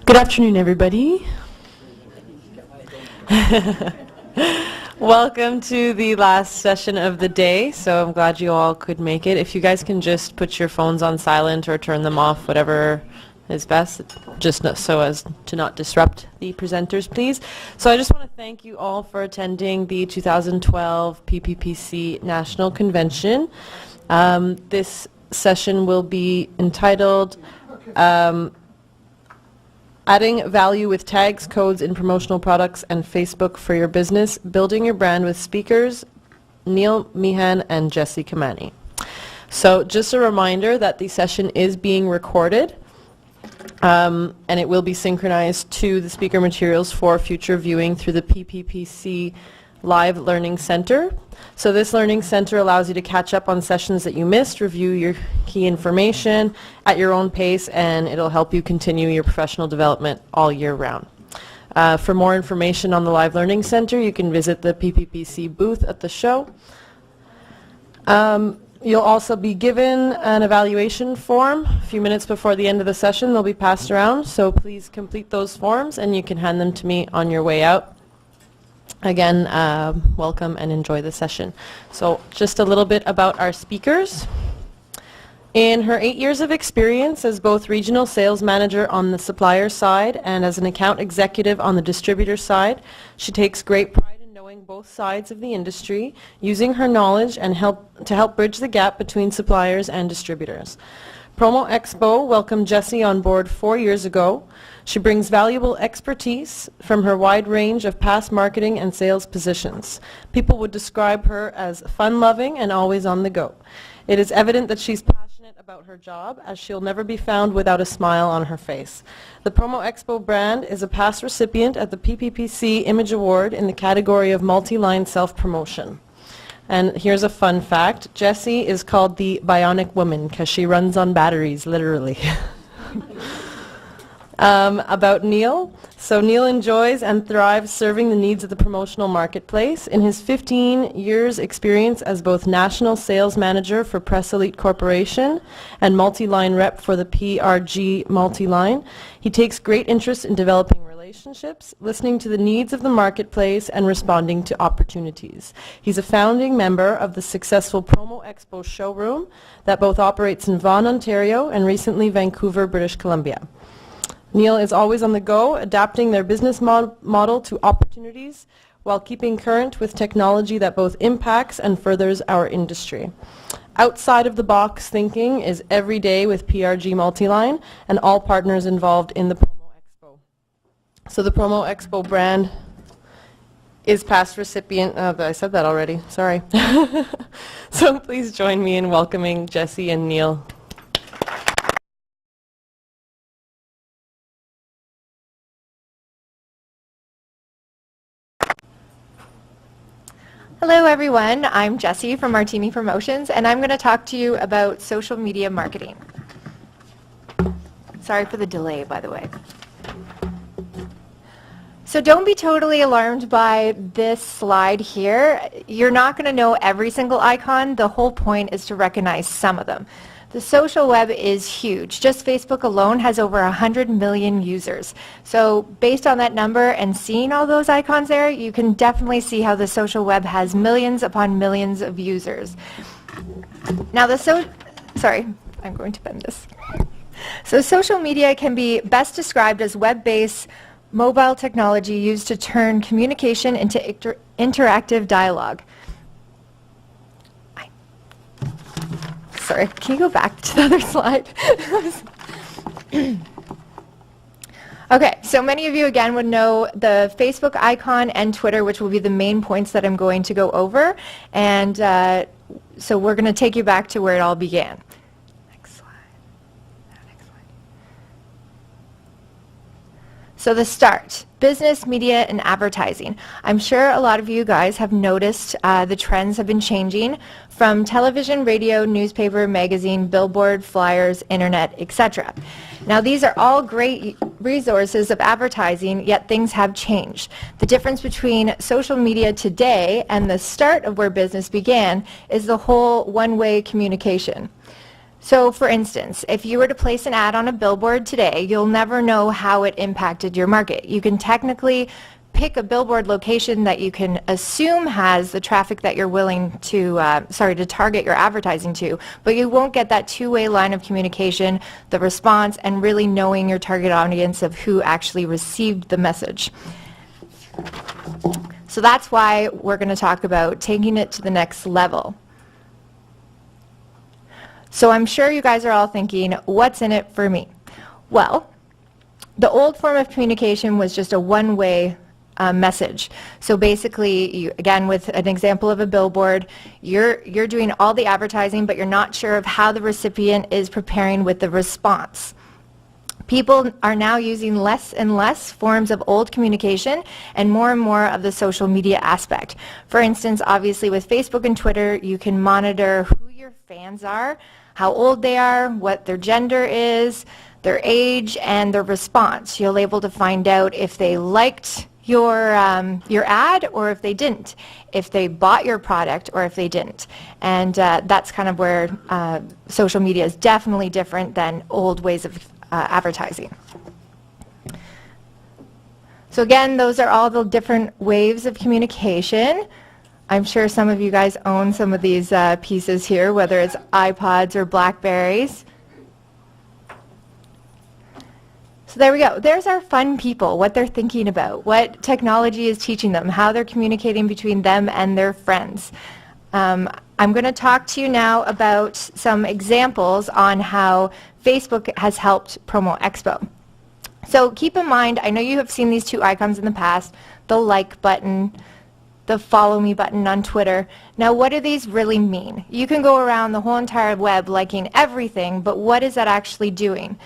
Good afternoon, everybody. Welcome to the last session of the day, so I'm glad you all could make it. If you guys can just put your phones on silent or turn them off, whatever is best, just so as to not disrupt the presenters, please. So I just want to thank you all for attending the 2012 PPPC National Convention. This session will be entitled Adding Value with Tags, Codes in Promotional Products and Facebook for Your Business, Building Your Brand with speakers Neil Meehan and Jesse Kamani. So just a reminder that the session is being recorded and it will be synchronized to the speaker materials for future viewing through the PPPC Live Learning Center. So this Learning Center allows you to catch up on sessions that you missed, review your key information at your own pace, and it'll help you continue your professional development all year round. For more information on the Live Learning Center, you can visit the PPPC booth at the show. You'll also be given an evaluation form a few minutes before the end of the session. They'll be passed around, so please complete those forms and you can hand them to me on your way out. Again, welcome and enjoy the session. So just a little bit about our speakers. In her 8 years of experience as both regional sales manager on the supplier side and as an account executive on the distributor side, she takes great pride in knowing both sides of the industry, using her knowledge and to help bridge the gap between suppliers and distributors. Promo Expo welcomed Jessie on board 4 years ago. She brings valuable expertise from her wide range of past marketing and sales positions. People would describe her as fun-loving and always on the go. It is evident that she's passionate about her job, as she'll never be found without a smile on her face. The Promo Expo brand is a past recipient at the PPPC Image Award in the category of multi-line self-promotion. And here's a fun fact. Jessie is called the Bionic Woman because she runs on batteries, literally. About Neil. So Neil enjoys and thrives serving the needs of the promotional marketplace. In his 15 years experience as both national sales manager for Press Elite Corporation and multi-line rep for the PRG multi-line, he takes great interest in developing relationships, listening to the needs of the marketplace, and responding to opportunities. He's a founding member of the successful Promo Expo showroom that both operates in Vaughan, Ontario, and recently Vancouver, British Columbia. Neil is always on the go, adapting their business model to opportunities while keeping current with technology that both impacts and furthers our industry. Outside of the box thinking is every day with PRG Multiline and all partners involved in the Promo Expo. So the Promo Expo brand is past recipient, I said that already, sorry. So please join me in welcoming Jessie and Neil. Hello everyone, I'm Jessie from Martini Promotions, and I'm going to talk to you about social media marketing. Sorry for the delay, by the way. So don't be totally alarmed by this slide here. You're not going to know every single icon. The whole point is to recognize some of them. The social web is huge. Just Facebook alone has over 100 million users. So based on that number and seeing all those icons there, you can definitely see how the social web has millions upon millions of users. Now sorry, I'm going to bend this. So social media can be best described as web-based mobile technology used to turn communication into interactive dialogue. Sorry, can you go back to the other slide? Okay, so many of you again would know the Facebook icon and Twitter, which will be the main points that I'm going to go over. And so we're going to take you back to where it all began. Next slide. Next slide. So the start, business, media, and advertising. I'm sure a lot of you guys have noticed the trends have been changing from television, radio, newspaper, magazine, billboard, flyers, internet, etc. Now these are all great resources of advertising, yet things have changed. The difference between social media today and the start of where business began is the whole one-way communication. So for instance, if you were to place an ad on a billboard today, you'll never know how it impacted your market. You can technically pick a billboard location that you can assume has the traffic that you're willing to, to target your advertising to, but you won't get that two-way line of communication, the response, and really knowing your target audience of who actually received the message. So that's why we're going to talk about taking it to the next level. So I'm sure you guys are all thinking, what's in it for me? Well, the old form of communication was just a one-way message. So basically, again, with an example of a billboard, you're doing all the advertising, but you're not sure of how the recipient is preparing with the response. People are now using less and less forms of old communication and more of the social media aspect. For instance, obviously with Facebook and Twitter, you can monitor who your fans are, how old they are, what their gender is, their age, and their response. You'll be able to find out if they liked your ad or if they didn't, if they bought your product or if they didn't. And that's kind of where social media is definitely different than old ways of advertising. So again, those are all the different waves of communication. I'm sure some of you guys own some of these pieces here, whether it's iPods or Blackberries. So there we go. There's our fun people, what they're thinking about, what technology is teaching them, how they're communicating between them and their friends. I'm going to talk to you now about some examples on how Facebook has helped Promo Expo. So keep in mind, I know you have seen these two icons in the past, the like button, the follow me button on Twitter. Now what do these really mean? You can go around the whole entire web liking everything, but what is that actually doing?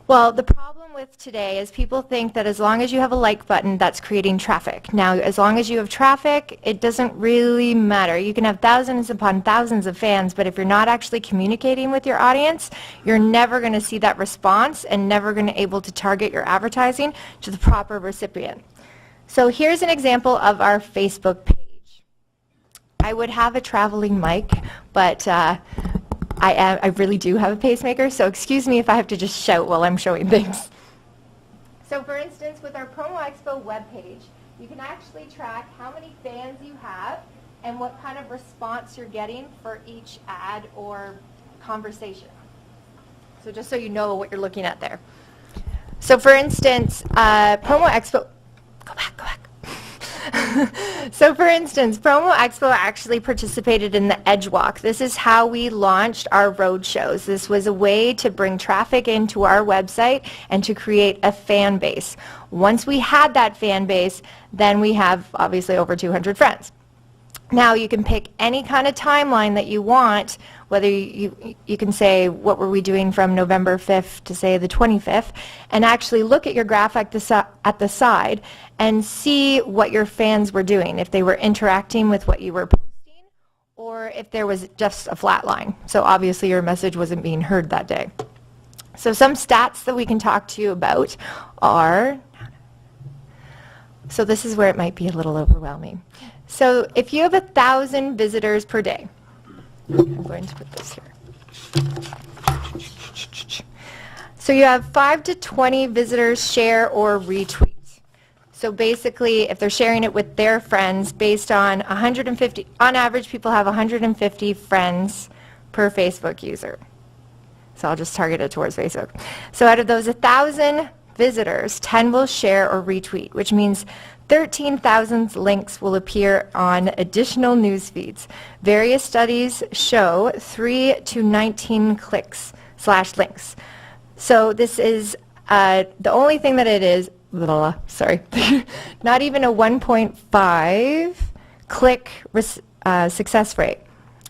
Well, the problem with today is people think that as long as you have a like button, that's creating traffic. Now, as long as you have traffic, it doesn't really matter. You can have thousands upon thousands of fans, but if you're not actually communicating with your audience, you're never going to see that response and never going to be able to target your advertising to the proper recipient. So here's an example of our Facebook page. I would have a traveling mic, but I really do have a pacemaker, so excuse me if I have to just shout while I'm showing things. So for instance, with our Promo Expo webpage, you can actually track how many fans you have and what kind of response you're getting for each ad or conversation. So just so you know what you're looking at there. So for instance, Promo Expo, go back. So for instance, Promo Expo actually participated in the Edge Walk. This is how we launched our road shows. This was a way to bring traffic into our website and to create a fan base. Once we had that fan base, then we have obviously over 200 friends. Now you can pick any kind of timeline that you want, whether you can say what were we doing from November 5th to say the 25th, and actually look at your graph at the side and see what your fans were doing, if they were interacting with what you were posting or if there was just a flat line. So obviously your message wasn't being heard that day. So some stats that we can talk to you about are, so this is where it might be a little overwhelming. So if you have 1,000 visitors per day, I'm going to put this here. So you have 5 to 20 visitors share or retweet. So basically, if they're sharing it with their friends based on 150, on average people have 150 friends per Facebook user. So I'll just target it towards Facebook. So out of those 1,000 visitors, 10 will share or retweet, which means 13,000 links will appear on additional news feeds. Various studies show 3 to 19 clicks / links. So this is the only thing that it is, not even a 1.5 click success rate.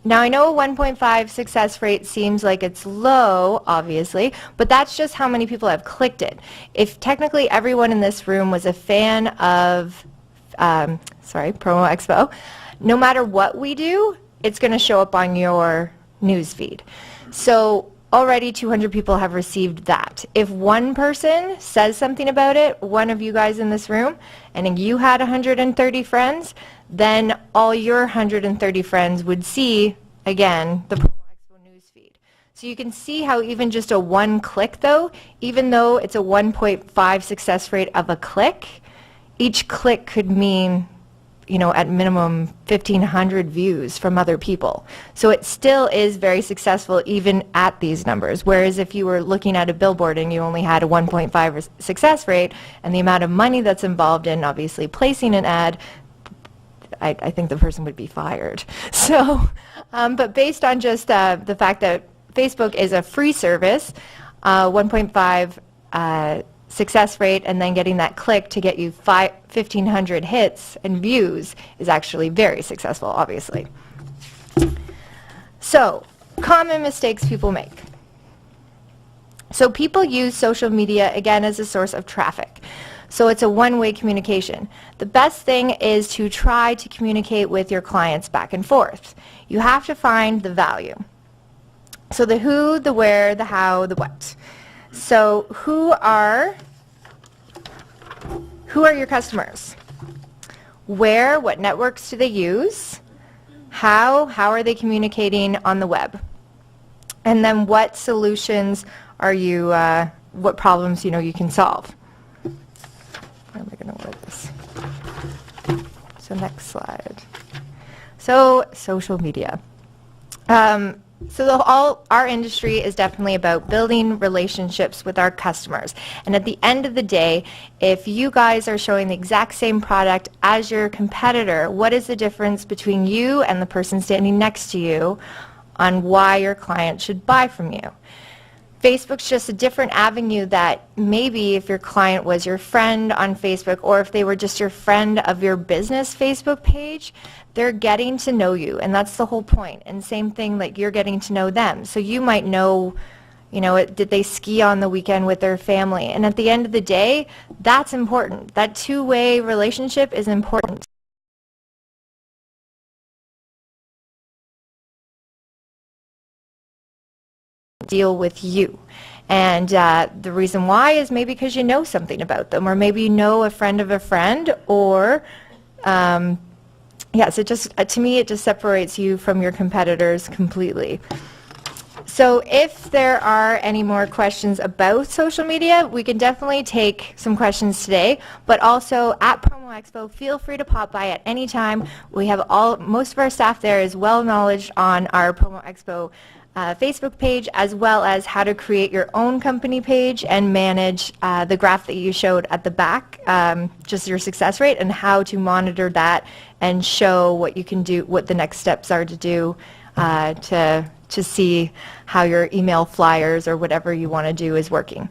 Now I know a 1.5 success rate seems like it's low, obviously, but that's just how many people have clicked it. If technically everyone in this room was a fan of, Promo Expo, no matter what we do, it's going to show up on your news feed. So already 200 people have received that. If one person says something about it, one of you guys in this room, and you had 130 friends, then all your 130 friends would see, again, the Promo Expo news feed. So you can see how even just a one click though, even though it's a 1.5 success rate of a click, each click could mean, you know, at minimum 1,500 views from other people. So it still is very successful even at these numbers. Whereas if you were looking at a billboard and you only had a 1.5 success rate and the amount of money that's involved in obviously placing an ad, I think the person would be fired. So, but based on just the fact that Facebook is a free service, 1.5 success rate, and then getting that click to get you 1,500 hits and views is actually very successful, obviously. So, common mistakes people make. So people use social media, again, as a source of traffic. So it's a one-way communication. The best thing is to try to communicate with your clients back and forth. You have to find the value. So the who, the where, the how, the what. So who are your customers? Where, what networks do they use? How are they communicating on the web? And then what solutions are you, what problems, you know, you can solve? How am I going to word this? So next slide. So social media. So our industry is definitely about building relationships with our customers. And at the end of the day, if you guys are showing the exact same product as your competitor, what is the difference between you and the person standing next to you on why your client should buy from you? Facebook's just a different avenue that maybe if your client was your friend on Facebook or if they were just your friend of your business Facebook page, they're getting to know you, and that's the whole point. And same thing, like you're getting to know them. So you might know, you know, did they ski on the weekend with their family? And at the end of the day, that's important. That two-way relationship is important. Deal with you. And the reason why is maybe because you know something about them, or maybe you know a friend of a friend, or yes, it just, to me, it just separates you from your competitors completely. So if there are any more questions about social media, we can definitely take some questions today, but also at Promo Expo, feel free to pop by at any time. We have most of our staff there is well knowledge on our Promo Expo Facebook page, as well as how to create your own company page and manage the graph that you showed at the back, just your success rate, and how to monitor that and show what you can do, what the next steps are to do to see how your email flyers or whatever you want to do is working.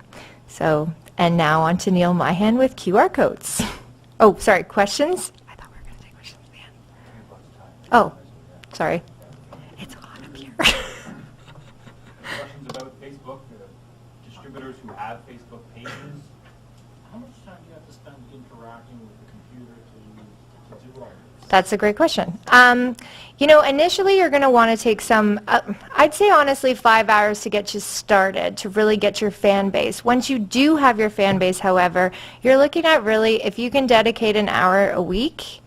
So, and now on to Neil Myhan with QR codes. Oh, sorry, questions? I thought we were going to take questions at the end. Oh, sorry. It's hot up here. Questions about Facebook, distributors who have Facebook pages. How much time do you have to spend interacting with the computer to do all this? That's a great question. You know, initially you're going to want to take some, I'd say honestly 5 hours to get you started, to really get your fan base. Once you do have your fan base, however, you're looking at really, if you can dedicate an hour a week,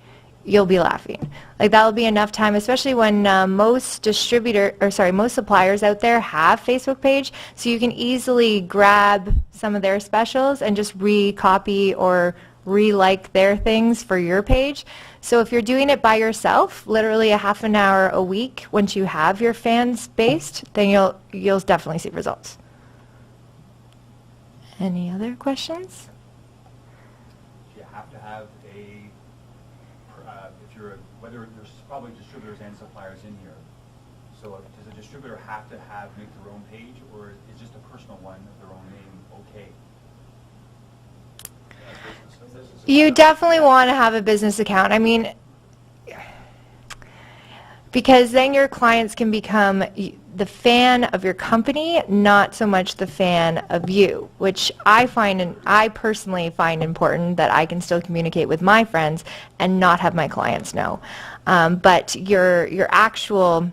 you'll be laughing. Like that'll be enough time, especially when most suppliers out there have Facebook page, so you can easily grab some of their specials and just re-copy or re-like their things for your page. So if you're doing it by yourself, literally a half an hour a week, once you have your fans based, then you'll definitely see results. Any other questions? You have to have whether there's probably distributors and suppliers in here. So does a distributor have to make their own page, or is just a personal one of their own name okay? You definitely want to have a business account. I mean, because then your clients can become the fan of your company, not so much the fan of you, which I personally find important, that I can still communicate with my friends and not have my clients know. But your actual,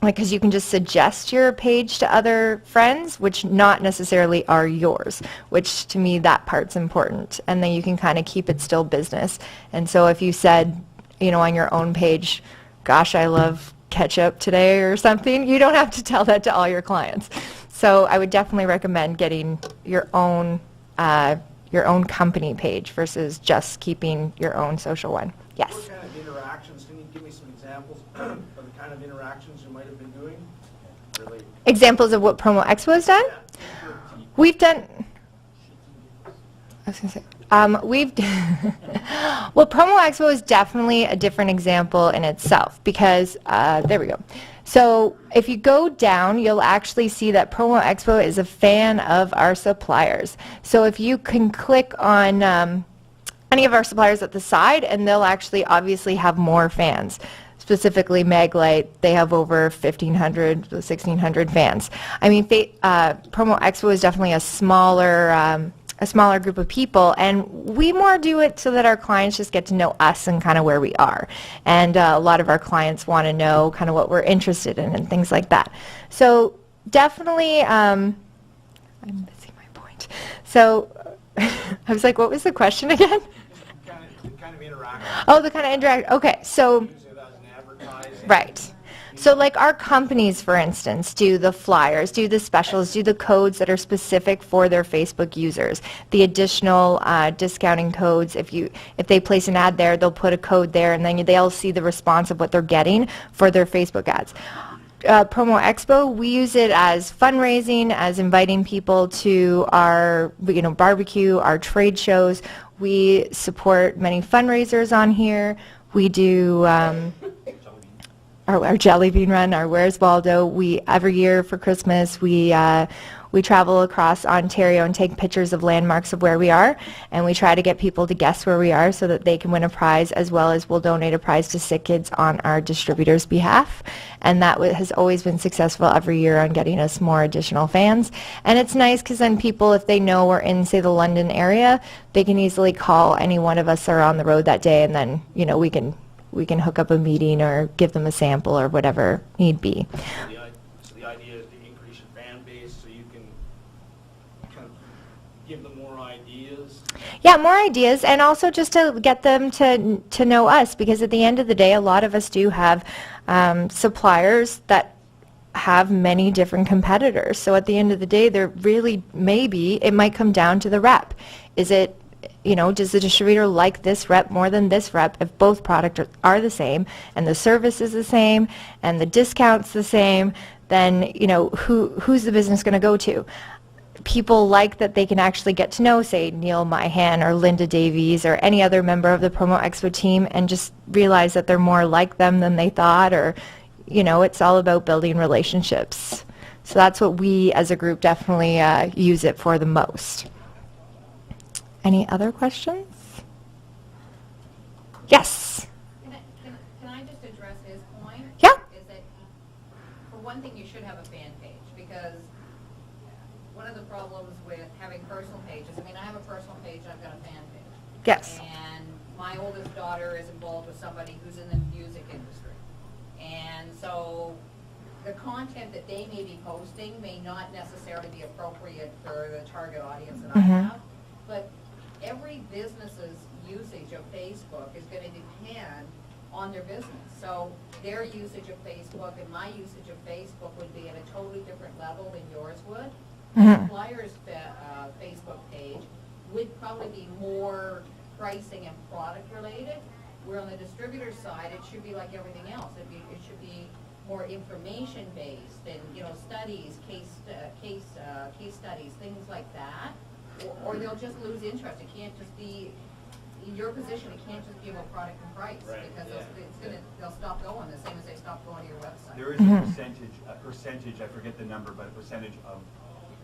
like, because you can just suggest your page to other friends, which not necessarily are yours, which to me that part's important. And then you can kind of keep it still business. And so if you said, you know, on your own page, gosh, I love ketchup today or something. You don't have to tell that to all your clients. So I would definitely recommend getting your own company page versus just keeping your own social one. Yes. What kind of interactions, can you give me some examples of the kind of interactions you might have been doing? Really? Examples of what Promo Expo has done? Yeah. We've done, I was going to say, well, Promo Expo is definitely a different example in itself because, there we go. So if you go down, you'll actually see that Promo Expo is a fan of our suppliers. So if you can click on any of our suppliers at the side, and they'll actually obviously have more fans. Specifically Maglite, they have over 1,500, 1,600 fans. I mean, Promo Expo is definitely a smaller group of people, and we more do it so that our clients just get to know us and kind of where we are. And a lot of our clients want to know kind of what we're interested in and things like that. So definitely, I'm missing my point. So I was like, what was the question again? The kind of interaction. Oh, the kind of interact. Okay, so Use it as an advertising. right. So like our companies, for instance, do the flyers, do the specials, do the codes that are specific for their Facebook users. The additional discounting codes, if they place an ad there, they'll put a code there, and then they'll see the response of what they're getting for their Facebook ads. Promo Expo, we use it as fundraising, as inviting people to our barbecue, our trade shows. We support many fundraisers on here. We do our Jelly Bean Run, our Where's Waldo. Every year for Christmas, we travel across Ontario and take pictures of landmarks of where we are, and we try to get people to guess where we are so that they can win a prize, as well as we'll donate a prize to sick kids on our distributor's behalf. And that has always been successful every year on getting us more additional fans. And it's nice because then people, if they know we're in, say, the London area, they can easily call any one of us that are on the road that day, and then we can hook up a meeting or give them a sample or whatever need be. So the idea is to increase your fan base so you can kind of give them more ideas. Yeah, more ideas, and also just to get them to know us, because at the end of the day, a lot of us do have suppliers that have many different competitors. So at the end of the day, there really it might come down to the rep. Is it, does the distributor like this rep more than this rep? If both products are the same and the service is the same and the discount's the same, then who's the business going to go to? People like that they can actually get to know, say, Neil Myhan or Linda Davies or any other member of the Promo Expo team, and just realize that they're more like them than they thought, or it's all about building relationships. So that's what we as a group definitely use it for the most. Any other questions? Yes. Can I just address his point? Yeah. Is that, for one thing, you should have a fan page, because one of the problems with having personal pages, I have a personal page, I've got a fan page. Yes. And my oldest daughter is involved with somebody who's in the music industry. And so the content that they may be posting may not necessarily be appropriate for the target audience that I have. But every business's usage of Facebook is going to depend on their business. So their usage of Facebook and my usage of Facebook would be at a totally different level than yours would. The supplier's Facebook page would probably be more pricing and product related, where on the distributor side it should be like everything else. It should be more information based and studies, case studies, things like that. Or they'll just lose interest. It can't just be, in your position, it can't just be about product and price, because they'll stop going, the same as they stop going to your website. There is a percentage, I forget the number, but a percentage of,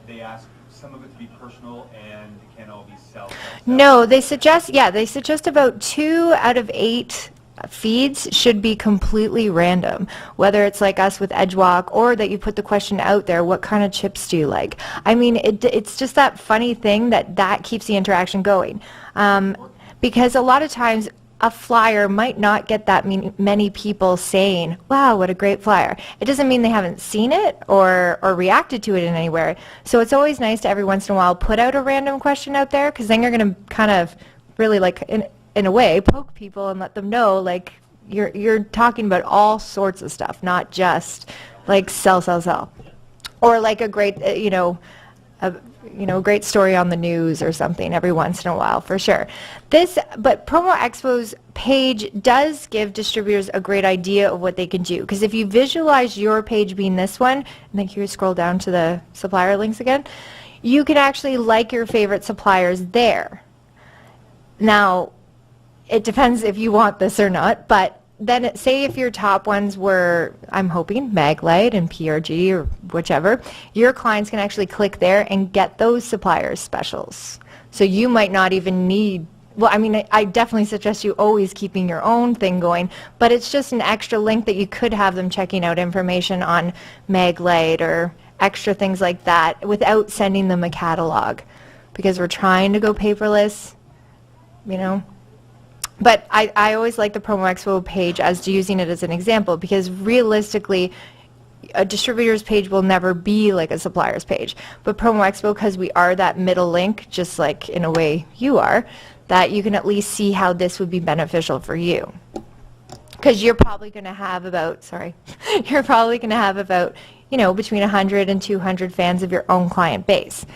they ask some of it to be personal and it can't all be self. No, they suggest about 2 out of 8 feeds should be completely random, whether it's like us with Edgewalk or that you put the question out there, what kind of chips do you like? It's just that funny thing that keeps the interaction going, because a lot of times a flyer might not get that many people saying, wow, what a great flyer. It doesn't mean they haven't seen it or reacted to it in anywhere. So it's always nice to every once in a while put out a random question out there, because then you're going to kind of really, like, in a way, poke people and let them know, like, You're talking about all sorts of stuff, not just like sell. Or like a great, great story on the news or something every once in a while, for sure. But Promo Expo's page does give distributors a great idea of what they can do. Because if you visualize your page being this one, and then can you scroll down to the supplier links again, you can actually like your favorite suppliers there. Now, it depends if you want this or not, but then say if your top ones were, I'm hoping, Maglite and PRG or whichever, your clients can actually click there and get those suppliers specials. So you might not even need, well, I mean, I definitely suggest you always keeping your own thing going, but it's just an extra link that you could have them checking out information on Maglite or extra things like that without sending them a catalog, because we're trying to go paperless, But I always like the Promo Expo page as using it as an example, because realistically, a distributor's page will never be like a supplier's page. But Promo Expo, because we are that middle link, just like in a way you are, that you can at least see how this would be beneficial for you. Because you're probably going to have about, between 100 and 200 fans of your own client base.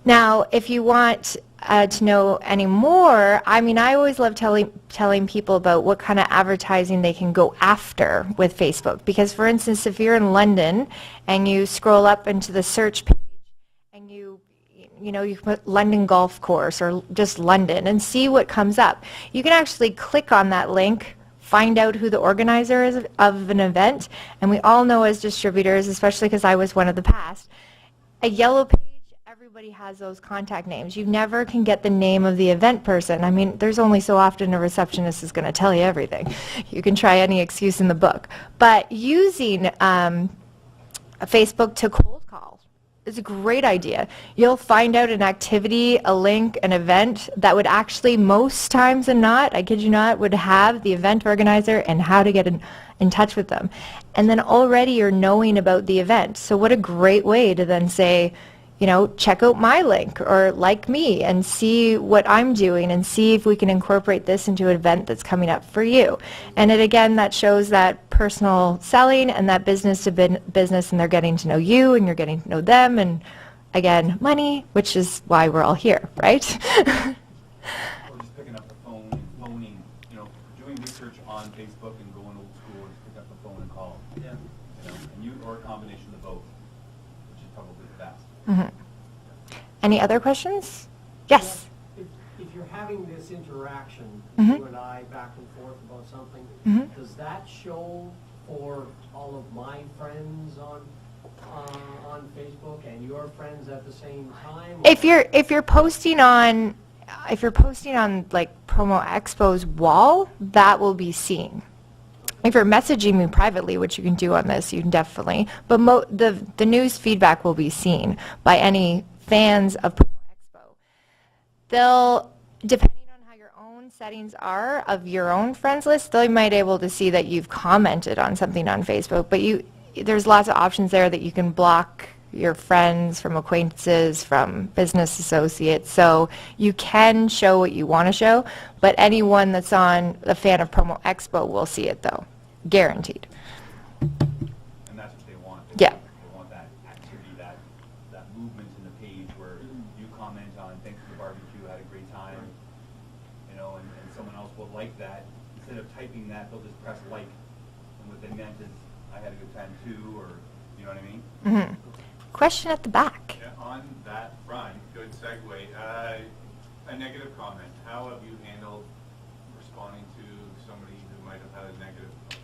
Now, if you want to know any more, I always love telling people about what kind of advertising they can go after with Facebook. Because, for instance, if you're in London and you scroll up into the search page and you put London Golf Course or just London and see what comes up, you can actually click on that link, find out who the organizer is of an event, and we all know as distributors, especially because I was one of the past, a yellow page, everybody has those contact names. You never can get the name of the event person. There's only so often a receptionist is going to tell you everything. You can try any excuse in the book. But using Facebook to cold call is a great idea. You'll find out an activity, a link, an event that would actually, most times than not, I kid you not, would have the event organizer and how to get in touch with them. And then already you're knowing about the event. So what a great way to then say, check out my link or like me and see what I'm doing and see if we can incorporate this into an event that's coming up for you. And that shows that personal selling and that business to business, and they're getting to know you and you're getting to know them, and again, money, which is why we're all here, right? Or just picking up the phone and phoning, doing research on Facebook and going old school and just pick up the phone and call. Yeah. Or a combination of both, which is probably the best. Mm-hmm. Any other questions? Yes. If you're having this interaction, Mm-hmm. you and I, back and forth about something, Mm-hmm. does that show for all of my friends on Facebook and your friends at the same time? If you're posting on like Promo Expo's wall, that will be seen. If you're messaging me privately, which you can do on this, you can definitely, but the news feedback will be seen by any fans of Promo Expo. They'll, depending on how your own settings are of your own friends list, they might be able to see that you've commented on something on Facebook, but there's lots of options there that you can block your friends from acquaintances, from business associates, so you can show what you want to show, but anyone that's a fan of Promo Expo will see it though, guaranteed. And that's what they want. Yeah. They want that activity, that movement in the page where you comment on, thanks for the barbecue, had a great time, and someone else will like that. Instead of typing that, they'll just press like, and what they meant is, I had a good time too, or, you know what I mean? Mm-hmm. Question at the back. Yeah, on that front, good segue. A negative comment. How have you handled responding to somebody who might have had a negative post?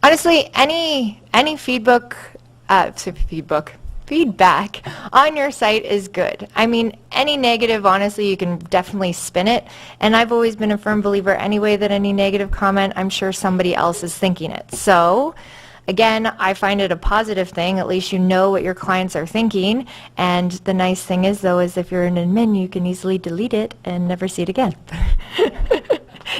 Honestly, any feedback on your site is good. Any negative, honestly, you can definitely spin it. And I've always been a firm believer anyway that any negative comment, I'm sure somebody else is thinking it. So, again, I find it a positive thing. At least you know what your clients are thinking. And the nice thing is, though, is if you're an admin, you can easily delete it and never see it again.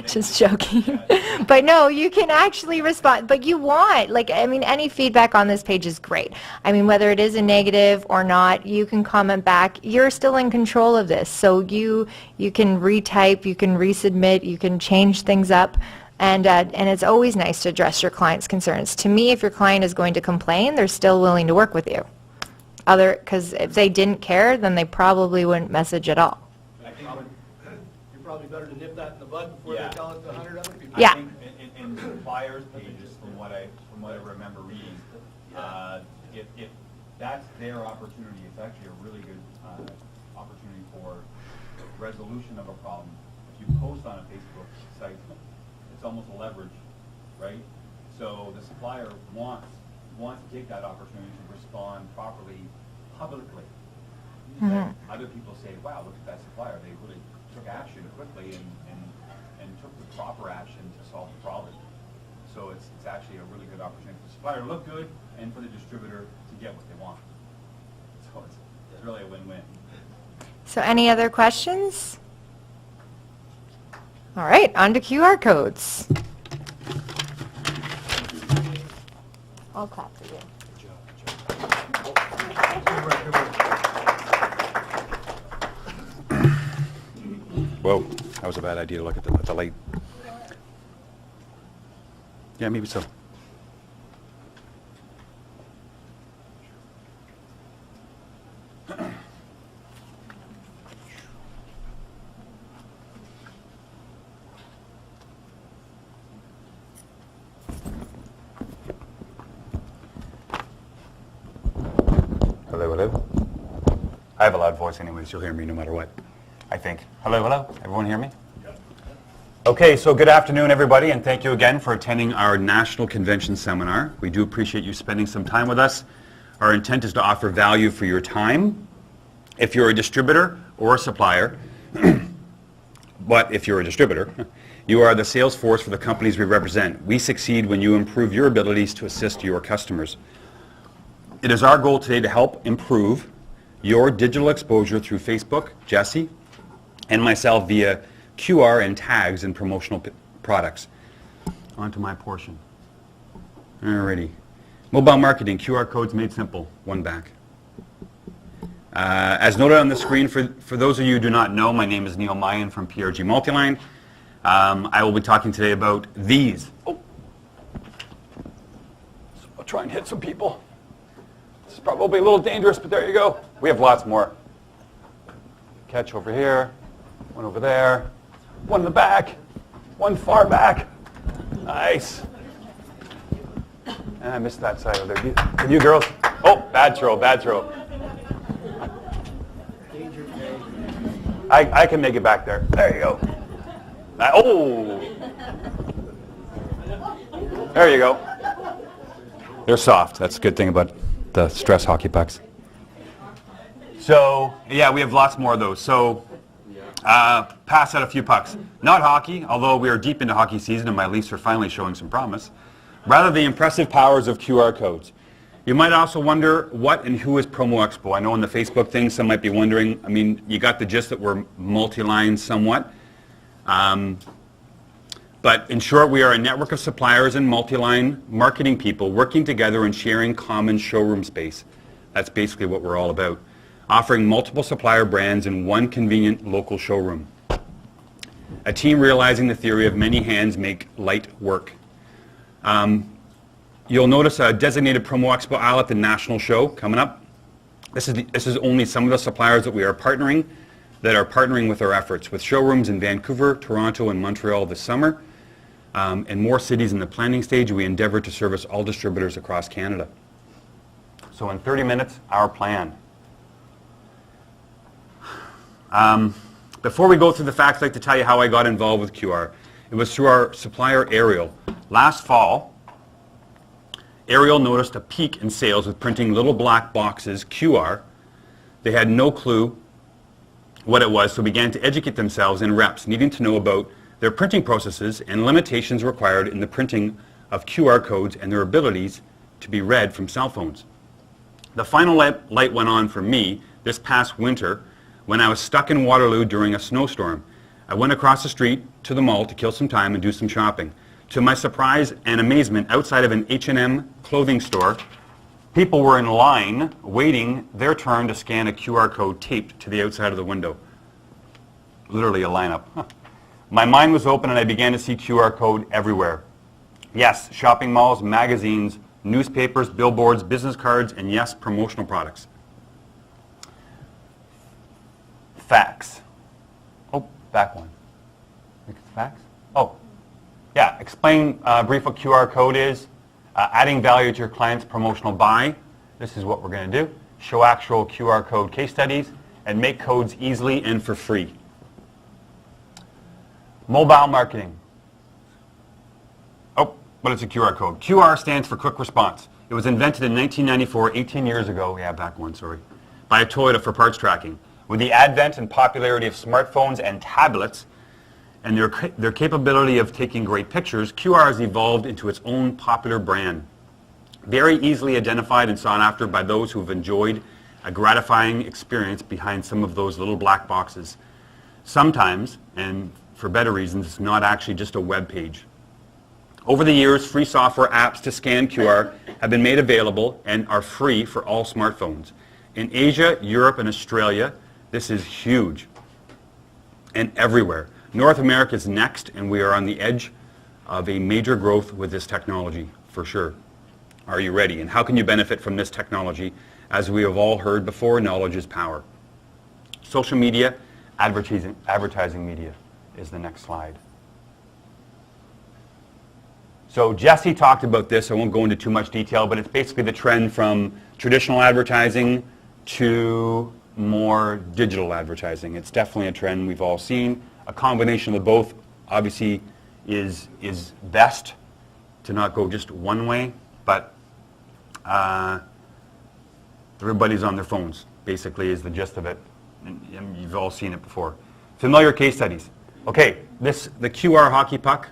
Just joking. But no, you can actually respond. But you want, any feedback on this page is great. Whether it is a negative or not, you can comment back. You're still in control of this. So you can retype, you can resubmit, you can change things up. And it's always nice to address your client's concerns. To me, if your client is going to complain, they're still willing to work with you. Because if they didn't care, then they probably wouldn't message at all. I think you're probably better to nip that in the bud before Yeah. they tell it to 100 other people. Yeah. I think in suppliers' pages, from what I remember reading, if that's their opportunity, it's actually a really good opportunity for resolution of a problem. If you post on a Facebook site, it's almost a leverage, right? So the supplier wants to take that opportunity to respond properly publicly. That other people say, wow, look at that supplier, they really took action quickly and took the proper action to solve the problem. So it's actually a really good opportunity for the supplier to look good and for the distributor to get what they want. So it's really a win-win. So any other questions? All right, on to QR codes. I'll clap for you. Whoa, that was a bad idea to look at the light. Yeah, maybe so. Hello, hello. I have a loud voice anyways, you'll hear me no matter what, I think. Hello, hello. Everyone hear me? Okay, so good afternoon, everybody, and thank you again for attending our National Convention Seminar. We do appreciate you spending some time with us. Our intent is to offer value for your time. If you're a distributor or a supplier, but if you're a distributor, you are the sales force for the companies we represent. We succeed when you improve your abilities to assist your customers. It is our goal today to help improve your digital exposure through Facebook, Jesse, and myself via QR and tags and promotional products. On to my portion. Alrighty. Mobile marketing, QR codes made simple. One back. As noted on the screen, for those of you who do not know, my name is Neil Mayan from PRG Multiline. I will be talking today about these. Oh. So I'll try and hit some people. This is probably a little dangerous, but there you go. We have lots more. Catch over here, one over there, one in the back, one far back. Nice. And I missed that side over there. Can you girls? Oh, bad throw, bad throw. I can make it back there. There you go. Oh! There you go. They're soft. That's a good thing about the stress hockey pucks. So, yeah, we have lots more of those. So, pass out a few pucks. Not hockey, although we are deep into hockey season and my Leafs are finally showing some promise. Rather, the impressive powers of QR codes. You might also wonder what and who is Promo Expo. I know on the Facebook thing some might be wondering. I mean, you got the gist that we're multi-line somewhat. But in short, we are a network of suppliers and multi-line marketing people working together and sharing common showroom space. That's basically what we're all about. Offering multiple supplier brands in one convenient local showroom. A team realizing the theory of many hands make light work. You'll notice a designated Promo Expo aisle at the national show coming up. This is only some of the suppliers that are partnering with our efforts, with showrooms in Vancouver, Toronto, and Montreal this summer, and more cities in the planning stage. We endeavor to service all distributors across Canada. So in 30 minutes, our plan. Before we go through the facts, I'd like to tell you how I got involved with QR. It was through our supplier, Ariel. Last fall, Ariel noticed a peak in sales with printing little black boxes, QR. They had no clue what it was, so began to educate themselves in reps, needing to know about their printing processes and limitations required in the printing of QR codes and their abilities to be read from cell phones. The final light went on for me this past winter when I was stuck in Waterloo during a snowstorm. I went across the street to the mall to kill some time and do some shopping. To my surprise and amazement, outside of an H&M clothing store, people were in line waiting their turn to scan a QR code taped to the outside of the window. Literally a lineup. My mind was open and I began to see QR code everywhere. Yes, shopping malls, magazines, newspapers, billboards, business cards, and yes, promotional products. Facts. Oh, back one. Think it's facts? Oh, yeah. Explain brief what QR code is. Adding value to your client's promotional buy. This is what we're going to do. Show actual QR code case studies and make codes easily and for free. Mobile marketing. Oh, but it's a QR code. QR stands for quick response. It was invented in 1994, 18 years ago. Yeah, back one, sorry. By Toyota for parts tracking. With the advent and popularity of smartphones and tablets and their capability of taking great pictures, QR has evolved into its own popular brand. Very easily identified and sought after by those who have enjoyed a gratifying experience behind some of those little black boxes. Sometimes, and for better reasons, it's not actually just a web page. Over the years, free software apps to scan QR have been made available and are free for all smartphones. In Asia, Europe, and Australia, this is huge and everywhere. North America is next, and we are on the edge of a major growth with this technology, for sure. Are you ready? And how can you benefit from this technology? As we have all heard before, knowledge is power. Social media, advertising media is the next slide. So Jesse talked about this. I won't go into too much detail, but it's basically the trend from traditional advertising to more digital advertising. It's definitely a trend we've all seen. A combination of both obviously is best to not go just one way, but everybody's on their phones, basically, is the gist of it. And you've all seen it before. Familiar case studies. Okay, the QR hockey puck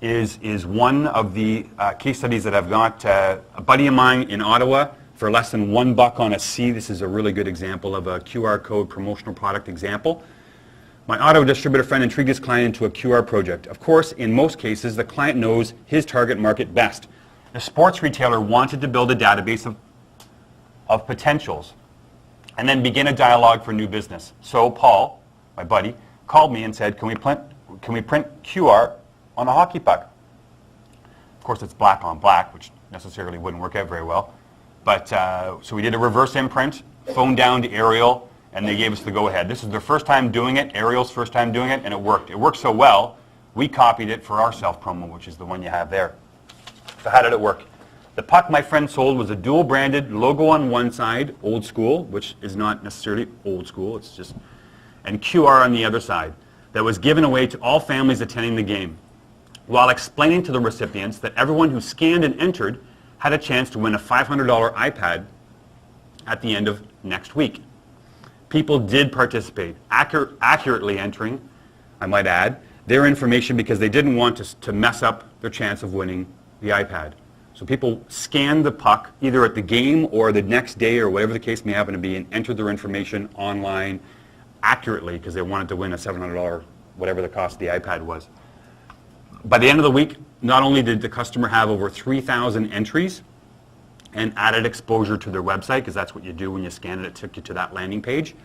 is one of the case studies that I've got. A buddy of mine in Ottawa, for less than $1 on a C, this is a really good example of a QR code promotional product example. My Ottawa distributor friend intrigued his client into a QR project. Of course, in most cases, the client knows his target market best. The sports retailer wanted to build a database of potentials and then begin a dialogue for new business. So Paul, my buddy, called me and said, can we print QR on a hockey puck? Of course, it's black on black, which necessarily wouldn't work out very well. But so we did a reverse imprint, phoned down to Ariel, and they gave us the go-ahead. This is their first time doing it, Ariel's first time doing it, and it worked. It worked so well, we copied it for our self-promo, which is the one you have there. So how did it work? The puck my friend sold was a dual-branded logo on one side, old school, which is not necessarily old school, it's just, and QR on the other side, that was given away to all families attending the game, while explaining to the recipients that everyone who scanned and entered had a chance to win a $500 iPad at the end of next week. People did participate, accurately entering, I might add, their information because they didn't want to mess up their chance of winning the iPad. So people scanned the puck either at the game or the next day or whatever the case may happen to be and entered their information online accurately because they wanted to win a $700, whatever the cost of the iPad was. By the end of the week, not only did the customer have over 3,000 entries and added exposure to their website, because that's what you do when you scan it, it took you to that landing page.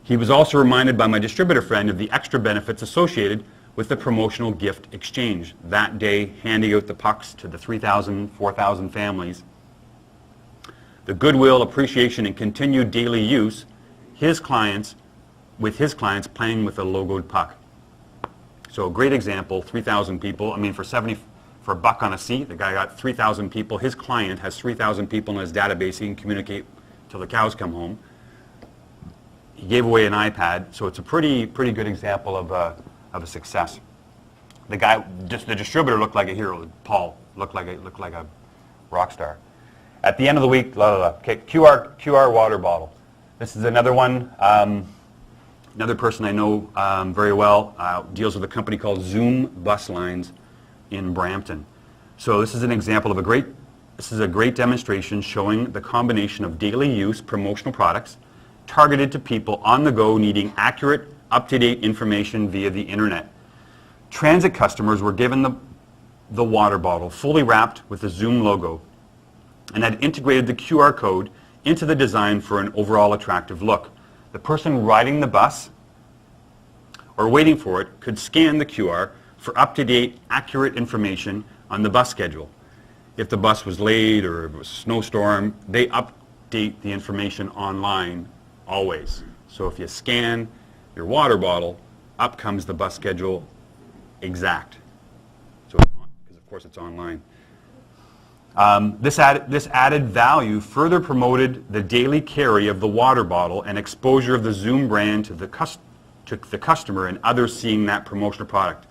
He was also reminded by my distributor friend of the extra benefits associated with the promotional gift exchange. That day, handing out the pucks to the 3,000, 4,000 families. The goodwill, appreciation, and continued daily use, his clients playing with a logoed puck. So a great example, 3,000 people. I mean, for $1 on a seat, the guy got 3,000 people. His client has 3,000 people in his database. He can communicate till the cows come home. He gave away an iPad, so it's a pretty good example of a success. The guy, just the distributor, looked like a hero. Paul looked like a rock star. At the end of the week, okay, QR water bottle. This is another one. Another person I know very well deals with a company called Zoom Bus Lines in Brampton. So this is an example of a great demonstration showing the combination of daily use promotional products targeted to people on the go needing accurate, up-to-date information via the internet. Transit customers were given the water bottle fully wrapped with the Zoom logo and had integrated the QR code into the design for an overall attractive look. The person riding the bus or waiting for it could scan the QR for up-to-date, accurate information on the bus schedule. If the bus was late or if it was a snowstorm, they update the information online always. So if you scan your water bottle, up comes the bus schedule exact. So, because of course it's online. This added value further promoted the daily carry of the water bottle and exposure of the Zoom brand to the customer and others seeing that promotional product.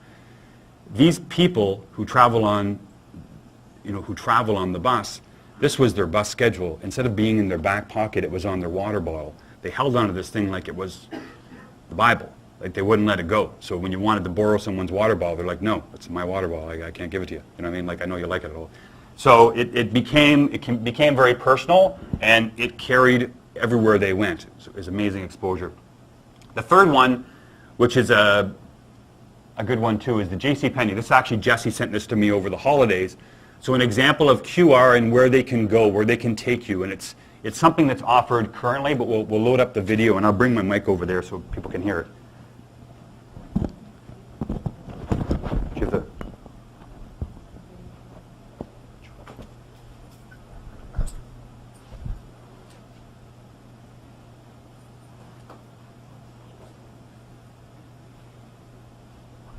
These people who travel on, the bus, this was their bus schedule. Instead of being in their back pocket, it was on their water bottle. They held onto this thing like it was the Bible. Like they wouldn't let it go. So when you wanted to borrow someone's water bottle, they're like, no, it's my water bottle. I can't give it to you. You know what I mean? Like, I know you like it at all. So it became very personal, and it carried everywhere they went. So it was amazing exposure. The third one, which is a good one too, is the JCPenney. This actually, Jesse sent this to me over the holidays. So an example of QR and where they can go, where they can take you, and it's something that's offered currently, but we'll load up the video, and I'll bring my mic over there so people can hear it. Give the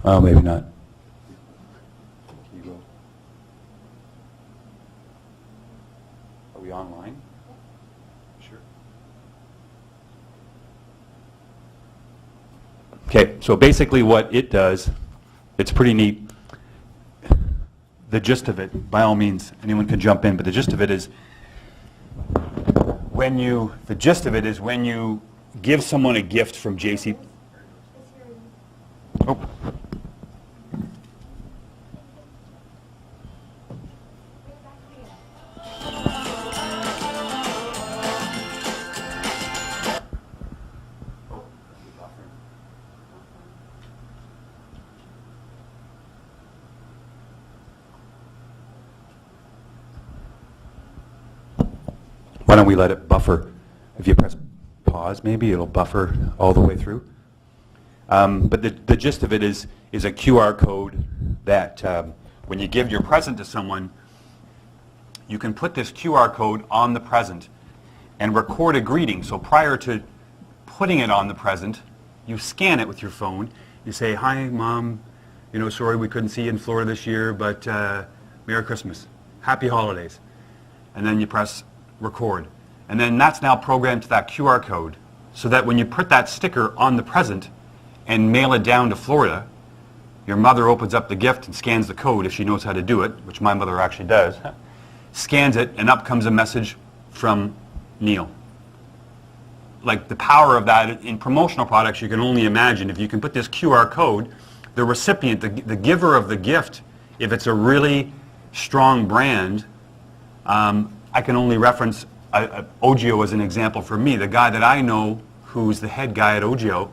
Oh, maybe not. Can you go? Are we online? Sure. Okay, so basically what it does, it's pretty neat. The gist of it, by all means, anyone can jump in, but the gist of it is when you give someone a gift from JC. Oh. Why don't we let it buffer? If you press pause, maybe it'll buffer all the way through. But the gist of it is a QR code that when you give your present to someone, you can put this QR code on the present and record a greeting. So prior to putting it on the present, you scan it with your phone. You say, "Hi, Mom. Sorry we couldn't see you in Florida this year, but Merry Christmas. Happy holidays." And then you press record. And then that's now programmed to that QR code so that when you put that sticker on the present and mail it down to Florida, your mother opens up the gift and scans the code if she knows how to do it, which my mother actually does, scans it, and up comes a message from Neil. Like the power of that in promotional products, you can only imagine. If you can put this QR code, the recipient, the giver of the gift, if it's a really strong brand, I can only reference Ogio as an example for me. The guy that I know who's the head guy at Ogio,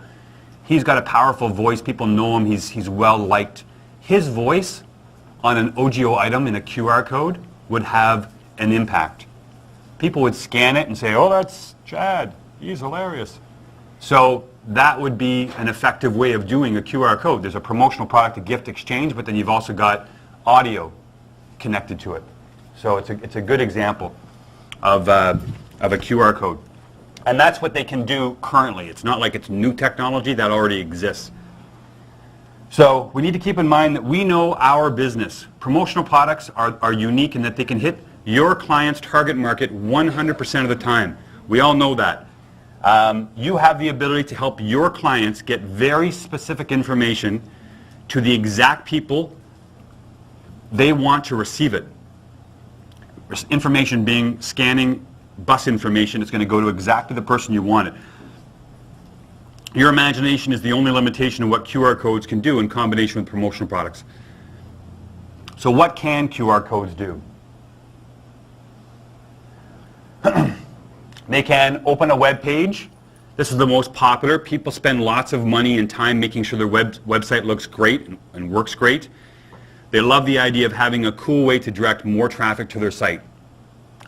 he's got a powerful voice. People know him. He's well liked. His voice on an Ogio item in a QR code would have an impact. People would scan it and say, "Oh, that's Chad. He's hilarious." So that would be an effective way of doing a QR code. There's a promotional product, a gift exchange, but then you've also got audio connected to it. So it's a good example of a QR code. And that's what they can do currently. It's not like it's new technology that already exists. So we need to keep in mind that we know our business. Promotional products are unique in that they can hit your client's target market 100% of the time. We all know that. You have the ability to help your clients get very specific information to the exact people they want to receive it. Information being scanning bus information, it's going to go to exactly the person you want it. Your imagination is the only limitation of what QR codes can do in combination with promotional products. So what can QR codes do? They can open a web page. This is the most popular. People spend lots of money and time making sure their website looks great and works great. They love the idea of having a cool way to direct more traffic to their site.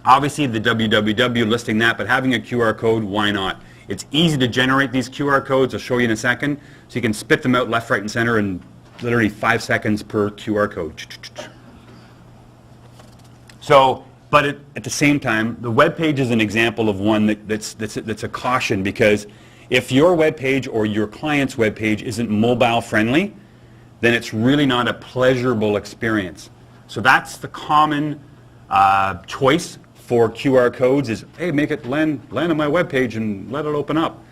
Obviously, the www listing that, but having a QR code, why not? It's easy to generate these QR codes. I'll show you in a second. So you can spit them out left, right, and center in literally 5 seconds per QR code. So, but at the same time, the web page is an example of one that's a caution, because if your web page or your client's web page isn't mobile friendly, then it's really not a pleasurable experience. So that's the common choice for QR codes is, hey, make it land on my web page and let it open up.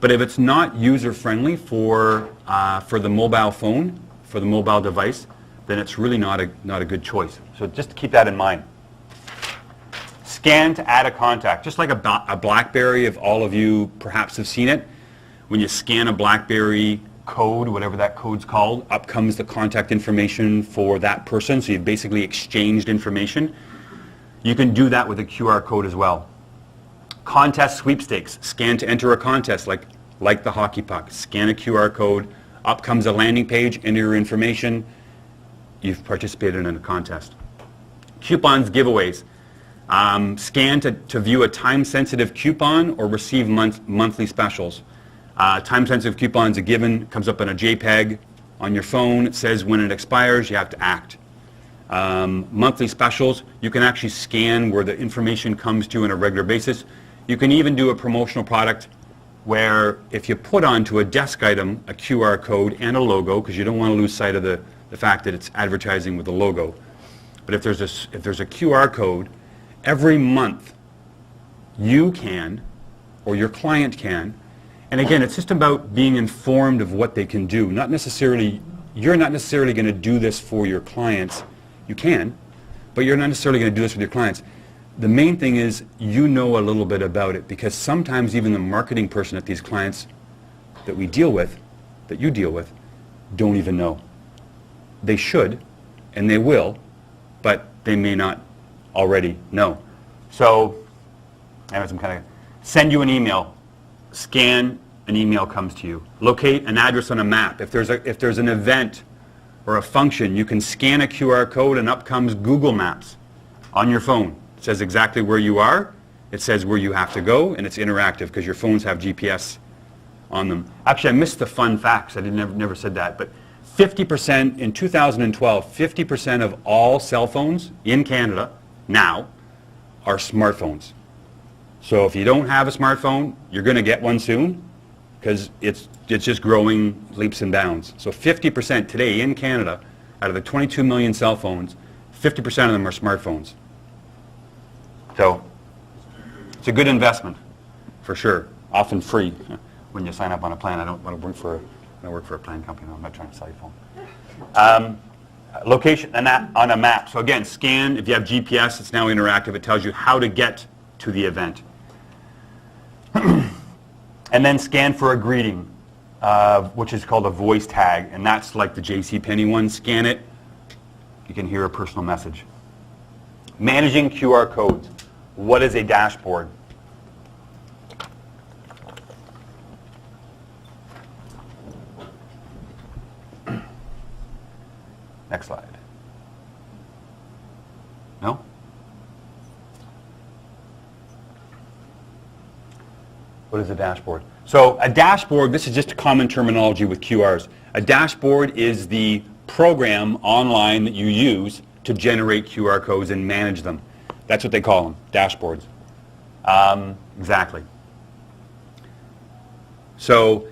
But if it's not user friendly for the mobile phone, for the mobile device, then it's really not a good choice. So just keep that in mind. Scan to add a contact. Just like a BlackBerry, if all of you perhaps have seen it, when you scan a BlackBerry code, whatever that code's called, up comes the contact information for that person, so you've basically exchanged information. You can do that with a QR code as well. Contest sweepstakes. Scan to enter a contest, like the hockey puck. Scan a QR code, up comes a landing page, enter your information, you've participated in a contest. Coupons, giveaways. Scan to view a time-sensitive coupon or receive monthly specials. Time-sensitive coupons are given, comes up in a JPEG on your phone. It says when it expires, you have to act. Monthly specials, you can actually scan where the information comes to on a regular basis. You can even do a promotional product where if you put onto a desk item a QR code and a logo, because you don't want to lose sight of the fact that it's advertising with a logo. But if there's a QR code, every month you can, or your client can, and again, it's just about being informed of what they can do. You're not necessarily going to do this for your clients. You can, but you're not necessarily going to do this with your clients. The main thing is you know a little bit about it, because sometimes even the marketing person at these clients that you deal with, don't even know. They should, and they will, but they may not already know. So, send you an email. Scan, an email comes to you. Locate an address on a map. If there's an event or a function, you can scan a QR code and up comes Google Maps on your phone. It says exactly where you are, it says where you have to go, and it's interactive because your phones have GPS on them. Actually, I missed the fun facts. I never said that, but 50% in 2012, 50% of all cell phones in Canada now are smartphones. So if you don't have a smartphone, you're going to get one soon, because it's just growing leaps and bounds. So 50% today in Canada, out of the 22 million cell phones, 50% of them are smartphones. So it's a good investment, for sure. Often free when you sign up on a plan. I don't want to work for a plan company. No, I'm not trying to sell you a phone. Location on a map. So again, scan. If you have GPS, it's now interactive. It tells you how to get to the event. And then scan for a greeting, which is called a voice tag, and that's like the JCPenney one. Scan it, you can hear a personal message. Managing QR codes. What is a dashboard? Next slide. No? What is a dashboard? So a dashboard, this is just a common terminology with QRs. A dashboard is the program online that you use to generate QR codes and manage them. That's what they call them, dashboards. Exactly. So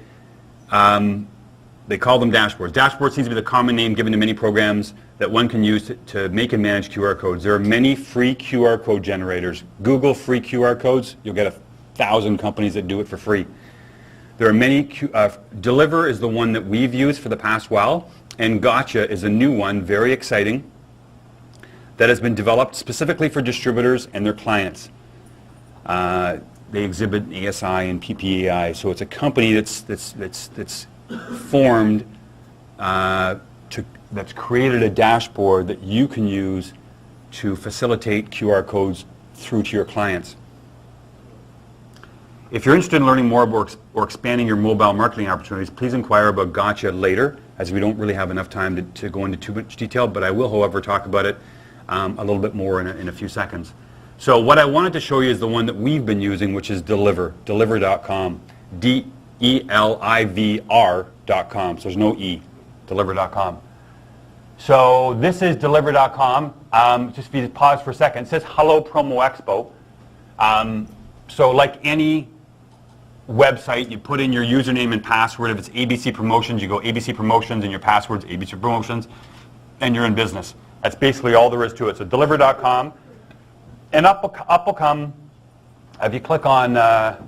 they call them dashboards. Dashboard seems to be the common name given to many programs that one can use to make and manage QR codes. There are many free QR code generators. Google free QR codes. You'll get 1,000 companies that do it for free. There are many. Deliver is the one that we've used for the past while, and Gotcha is a new one, very exciting, that has been developed specifically for distributors and their clients. They exhibit ASI and PPAI, so it's a company that's formed that's created a dashboard that you can use to facilitate QR codes through to your clients. If you're interested in learning more about or expanding your mobile marketing opportunities, please inquire about Gotcha later, as we don't really have enough time to go into too much detail, but I will, however, talk about it a little bit more in a few seconds. So what I wanted to show you is the one that we've been using, which is deliver.com, DELIVR.com, so there's no E, deliver.com. So this is deliver.com. Just if you pause for a second, it says Hello Promo Expo. So like any website, you put in your username and password. If it's ABC Promotions, you go ABC Promotions, and your password's ABC Promotions, and you're in business. That's basically all there is to it. So deliver.com, and up will come, if you click on, if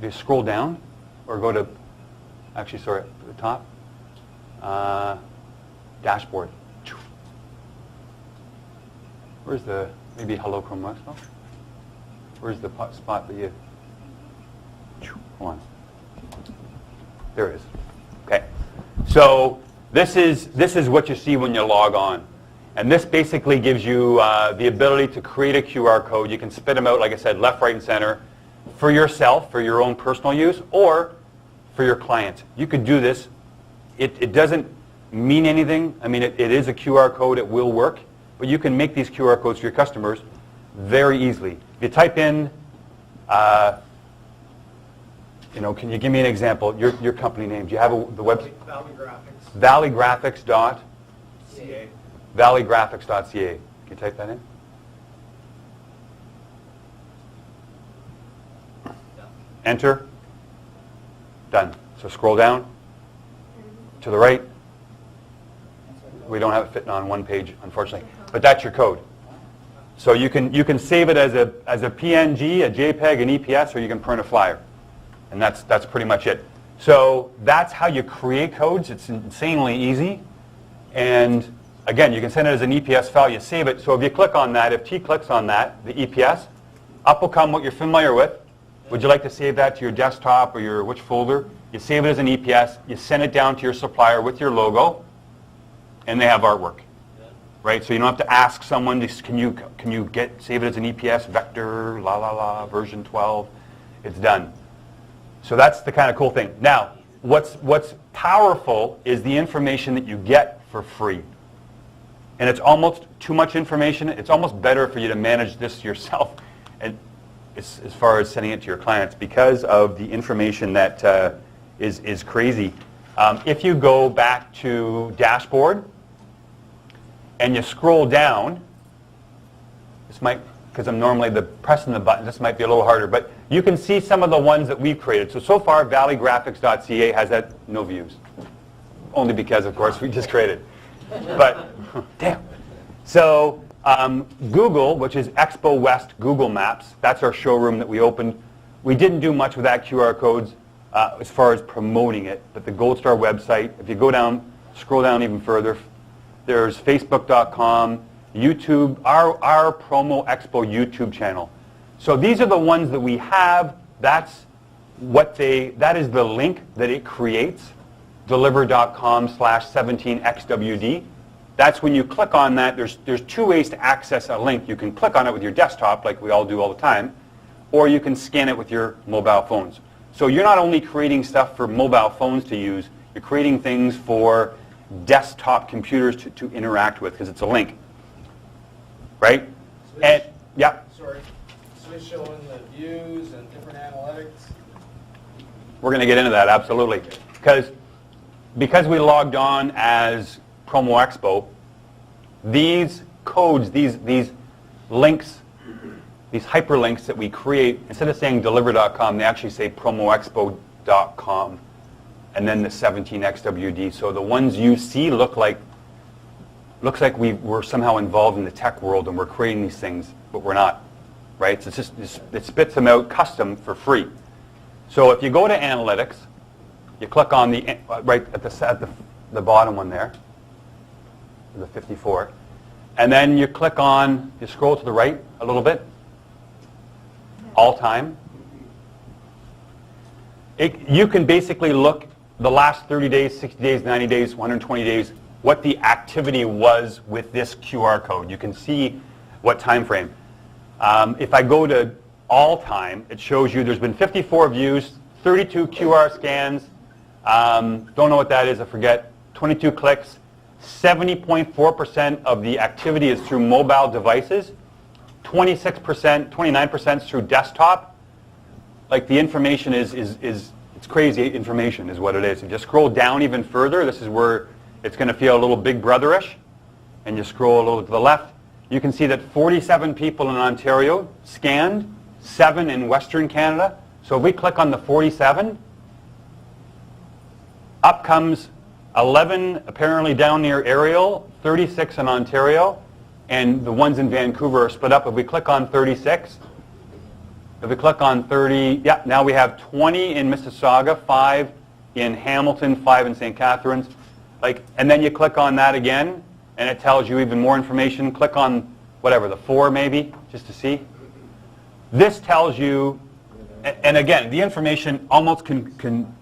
you scroll down, or go to, actually, sorry, to the top, dashboard. Where's the, maybe Hello Chrome Expo? Where's the spot that you, hold on. There it is. Okay. So this is what you see when you log on. And this basically gives you the ability to create a QR code. You can spit them out, like I said, left, right, and center for yourself, for your own personal use, or for your clients. You could do this. It doesn't mean anything. I mean, it is a QR code. It will work. But you can make these QR codes for your customers very easily. If you type in, can you give me an example? Your company name. Do you have the website? Valley Graphics. Valleygraphics.ca. Valleygraphics.ca. Can you type that in? Enter. Done. So scroll down to the right. We don't have it fitting on one page, unfortunately, but that's your code. So you can save it as a PNG, a JPEG, an EPS, or you can print a flyer, and that's pretty much it. So that's how you create codes. It's insanely easy, and again, you can send it as an EPS file. You save it. So if you click on that, if T clicks on that, the EPS, up will come what you're familiar with. Would you like to save that to your desktop or your which folder? You save it as an EPS. You send it down to your supplier with your logo, and they have artwork. Right? So you don't have to ask someone, can you save it as an EPS, vector, version 12. It's done. So that's the kind of cool thing. Now, what's powerful is the information that you get for free. And it's almost too much information. It's almost better for you to manage this yourself, and as far as sending it to your clients, because of the information that is crazy. If you go back to dashboard and you scroll down, this might, because I'm normally pressing the button, this might be a little harder, but you can see some of the ones that we've created. So far, valleygraphics.ca has that no views, only because, of course, we just created. But, damn. So Google, which is Expo West Google Maps, that's our showroom that we opened. We didn't do much with that QR codes as far as promoting it, but the Gold Star website, if you go down, scroll down even further, there's Facebook.com, YouTube, our Promo Expo YouTube channel. So these are the ones that we have. That is the link that it creates, deliver.com/17xwd. That's when you click on that. There's two ways to access a link. You can click on it with your desktop, like we all do all the time, or you can scan it with your mobile phones. So you're not only creating stuff for mobile phones to use, you're creating things for desktop computers to interact with, because it's a link. Right? And, yeah. Sorry. Switch showing the views and different analytics. We're going to get into that, absolutely. Because we logged on as Promo Expo, these codes, these links, these hyperlinks that we create, instead of saying deliver.com, they actually say promoexpo.com and then the 17xwd. So the ones you see looks like we're somehow involved in the tech world and we're creating these things, but we're not. Right? So it spits them out custom for free. So if you go to analytics, you click on the right at the bottom one there, the 54, and then you click on, you scroll to the right a little bit, all time. You can basically look the last 30 days, 60 days, 90 days, 120 days, what the activity was with this QR code. You can see what time frame. If I go to all time, it shows you there's been 54 views, 32 QR scans, don't know what that is, I forget, 22 clicks, 70.4% of the activity is through mobile devices, 26%, 29% through desktop. Like the information is it's crazy information is what it is. If you scroll down even further, this is where it's going to feel a little big brotherish. And you scroll a little to the left, you can see that 47 people in Ontario scanned, 7 in Western Canada. So if we click on the 47, up comes 11 apparently down near Ariel, 36 in Ontario, and the ones in Vancouver are split up. If we click on 36, if we click on 30, yeah, now we have 20 in Mississauga, 5 in Hamilton, 5 in St. Catharines. And then you click on that again, and it tells you even more information. Click on whatever, the 4 maybe, just to see. This tells you, and again, the information almost can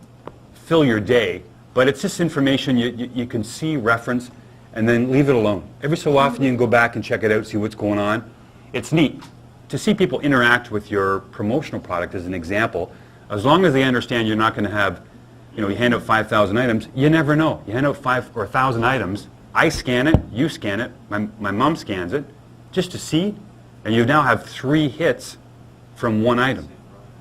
fill your day, but it's just information you can see, reference, and then leave it alone. Every so often you can go back and check it out, see what's going on. It's neat to see people interact with your promotional product as an example. As long as they understand you're not going to have, you hand out 5,000 items, you never know. You hand out 5 or 1,000 items, I scan it, you scan it, my mom scans it, just to see, and you now have 3 hits from 1 item.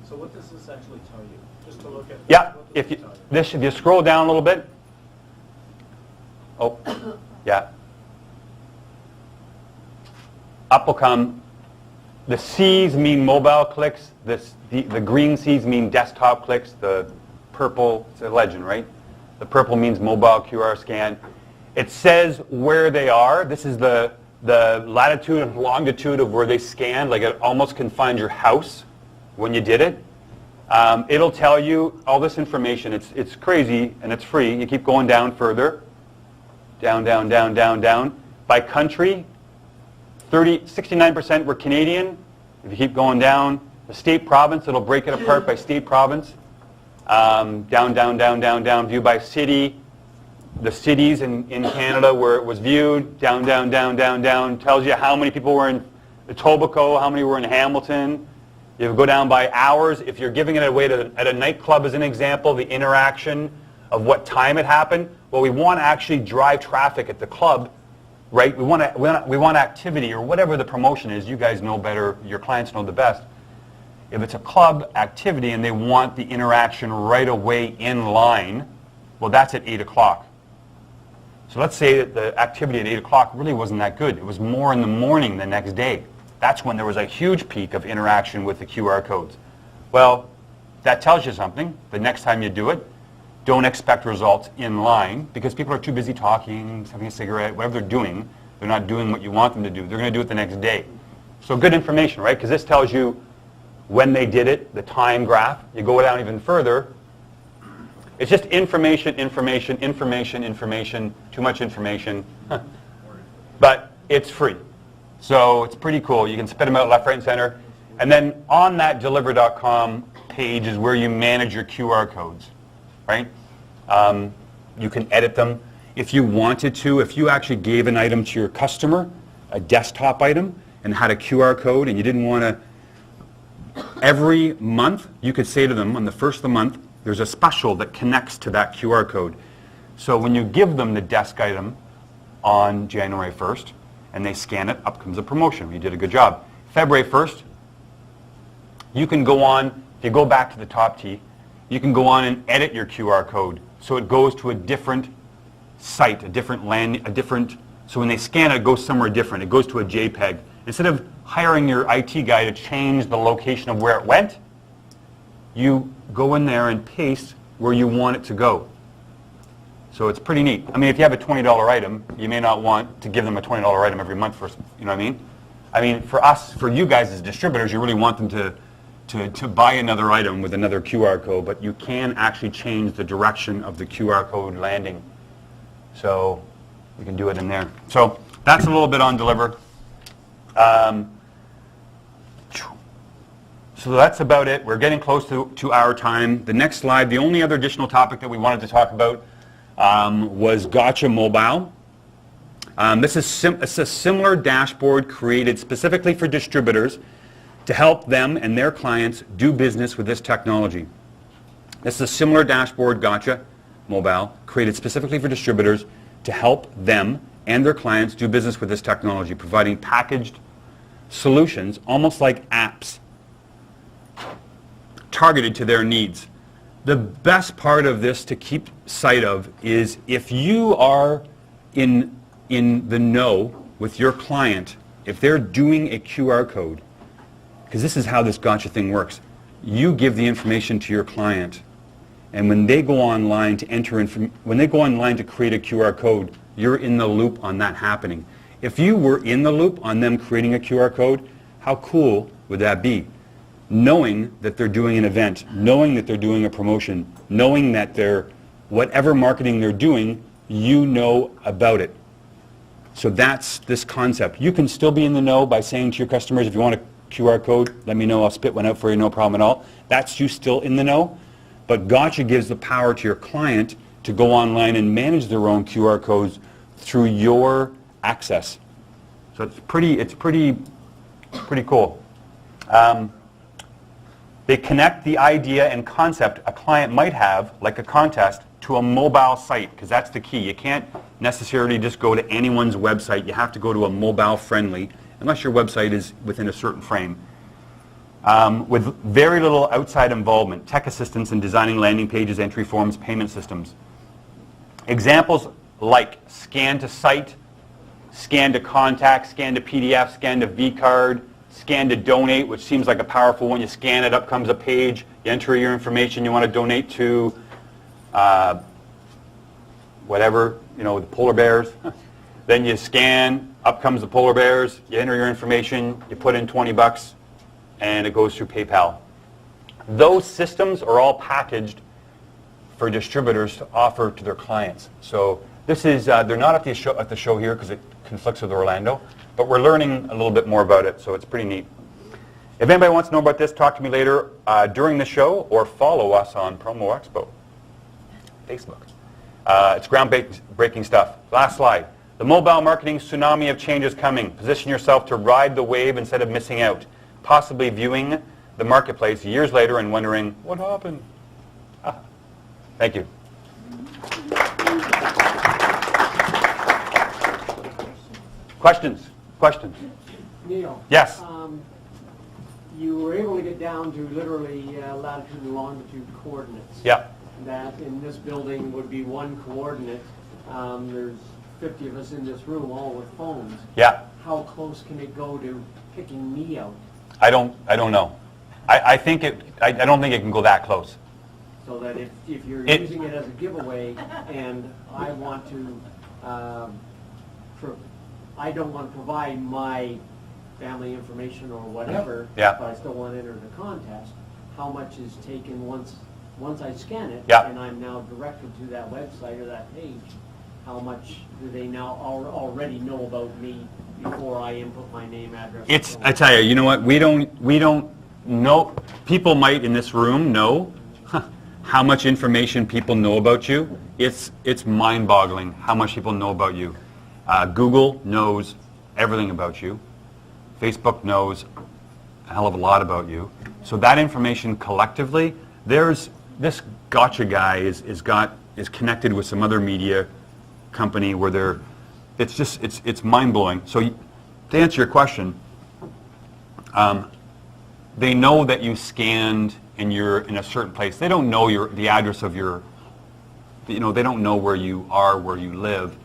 So what does this actually tell you? Just to look at. Yeah, if you scroll down a little bit. Oh, yeah. Up will come. The C's mean mobile clicks. The green C's mean desktop clicks. The purple, it's a legend, right? The purple means mobile QR scan. It says where they are. This is the latitude and longitude of where they scanned. Like it almost can find your house when you did it. It'll tell you all this information. It's crazy and it's free. You keep going down further. Down, down, down, down, down. By country, 69% were Canadian. If you keep going down, the state province, it'll break it apart by state province. Down, down, down, down, down. View by city. The cities in Canada where it was viewed. Down, down, down, down, down. Tells you how many people were in Etobicoke, how many were in Hamilton. You go down by hours. If you're giving it away at a nightclub as an example, the interaction of what time it happened. Well, we want to actually drive traffic at the club, right? We want activity or whatever the promotion is. You guys know better. Your clients know the best. If it's a club activity and they want the interaction right away in line, well, that's at 8 o'clock. So let's say that the activity at 8 o'clock really wasn't that good. It was more in the morning the next day. That's when there was a huge peak of interaction with the QR codes. Well, that tells you something. The next time you do it, don't expect results in line because people are too busy talking, having a cigarette, whatever they're doing. They're not doing what you want them to do. They're going to do it the next day. So good information, right? Because this tells you when they did it, the time graph. You go down even further. It's just information, information, information, information, too much information. But it's free. So it's pretty cool. You can spit them out left, right, and center. And then on that deliver.com page is where you manage your QR codes, right? You can edit them. If you wanted to, if you actually gave an item to your customer, a desktop item, and had a QR code, and you didn't want to, every month, you could say to them on the first of the month, there's a special that connects to that QR code. So when you give them the desk item on January 1st, and they scan it, up comes a promotion. You did a good job. February 1st, you can go on, if you go back to the top T, you can go on and edit your QR code so it goes to a different site, a different land, so when they scan it, it goes somewhere different. It goes to a JPEG. Instead of hiring your IT guy to change the location of where it went, you go in there and paste where you want it to go. So it's pretty neat. I mean, if you have a $20 item, you may not want to give them a $20 item every month, you know what I mean? I mean, for us, for you guys as distributors, you really want them to buy another item with another QR code, but you can actually change the direction of the QR code landing. So you can do it in there. So that's a little bit on Deliver. So that's about it. We're getting close to our time. The next slide, the only other additional topic that we wanted to talk about was Gotcha Mobile. This is it's a similar dashboard created specifically for distributors to help them and their clients do business with this technology. This is a similar dashboard, Gotcha Mobile, created specifically for distributors to help them and their clients do business with this technology, providing packaged solutions, almost like apps, targeted to their needs. The best part of this to keep sight of is if you are in the know with your client, if they're doing a QR code, because this is how this gotcha thing works. You give the information to your client, and when they go online to when they go online to create a QR code, you're in the loop on that happening. If you were in the loop on them creating a QR code, how cool would that be? Knowing that they're doing an event, knowing that they're doing a promotion, knowing that whatever marketing they're doing, you know about it. So that's this concept. You can still be in the know by saying to your customers, if you want a QR code, let me know, I'll spit one out for you, no problem at all. That's you still in the know. But Gotcha gives the power to your client to go online and manage their own QR codes through your access. So it's pretty cool. They connect the idea and concept a client might have, like a contest, to a mobile site, because that's the key. You can't necessarily just go to anyone's website. You have to go to a mobile-friendly, unless your website is within a certain frame. With very little outside involvement, tech assistance in designing landing pages, entry forms, payment systems. Examples like scan to site, scan to contact, scan to PDF, scan to vCard, scan to donate, which seems like a powerful one. You scan it, up comes a page, you enter your information you want to donate to, whatever, the polar bears. Then you scan, up comes the polar bears, you enter your information, you put in 20 bucks, and it goes through PayPal. Those systems are all packaged for distributors to offer to their clients. So this is, they're not at the show here because it conflicts with Orlando, but we're learning a little bit more about it, so it's pretty neat. If anybody wants to know about this, talk to me later during the show or follow us on Promo Expo, Facebook. It's groundbreaking stuff. Last slide. The mobile marketing tsunami of change is coming. Position yourself to ride the wave instead of missing out, possibly viewing the marketplace years later and wondering, what happened? Thank you. Questions? Neil? Yes. You were able to get down to literally latitude and longitude coordinates. Yeah. That in this building would be one coordinate. There's 50 of us in this room, all with phones. Yeah. How close can it go to picking me out? I don't know. I don't think it can go that close. So that if you're using it as a giveaway, and I want to, I don't want to provide my family information or whatever, Yeah. but I still want to enter the contest, how much is taken once I scan it, Yeah. and I'm now directed to that website or that page? How much do they now already know about me before I input my name, address? and so on? I tell you, you know what? We don't know. People might in this room know how much information people know about you. It's mind-boggling how much people know about you. Google knows everything about you. Facebook knows a hell of a lot about you. So that information collectively, this Gotcha guy is connected with some other media company where it's mind-blowing. So to answer your question, they know that you scanned and you're in a certain place. They don't know the address of your, they don't know where you are, where you live,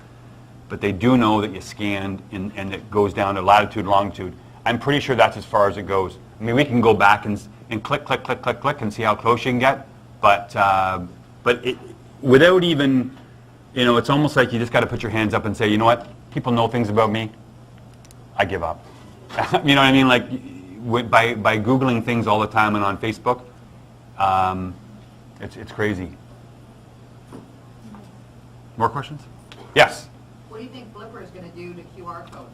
but they do know that you scanned and it goes down to latitude, longitude. I'm pretty sure that's as far as it goes. I mean, we can go back and click, click, click, click, click and see how close you can get, but without even, it's almost like you just got to put your hands up and say, you know what, people know things about me, I give up. You know what I mean? Like, by Googling things all the time and on Facebook, it's crazy. More questions? Yes? What do you think Blipper is going to do to QR codes?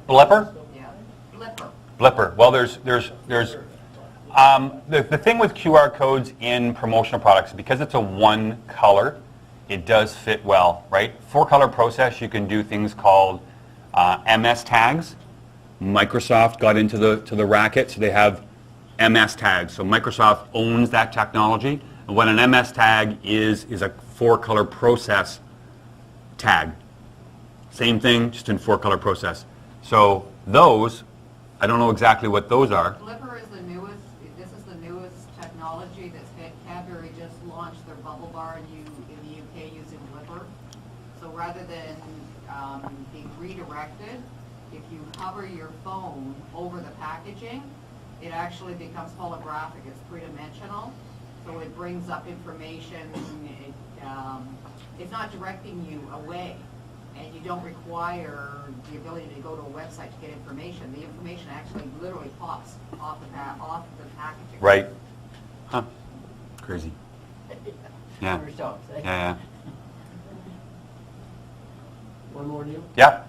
Blipper? Yeah, Blipper. Blipper. Well, there's the thing with QR codes in promotional products, because it's a one color, it does fit well, right? 4-color process, you can do things called MS tags. Microsoft got into the racket, so they have MS tags. So Microsoft owns that technology. And what an MS tag is a 4-color process tag. Same thing, just in 4-color process. So those, I don't know exactly what those are. Glipper is the newest, this is the newest technology that's hit. Cadbury just launched their bubble bar in the UK using Glipper. So rather than being redirected, if you hover your phone over the packaging, it actually becomes holographic. It's three-dimensional. So it brings up information. It's not directing you away. And you don't require the ability to go to a website to get information. The information actually literally pops off the packaging. Right. Huh. Crazy. Yeah. First off, eh? Yeah. One more, Neil. Yeah.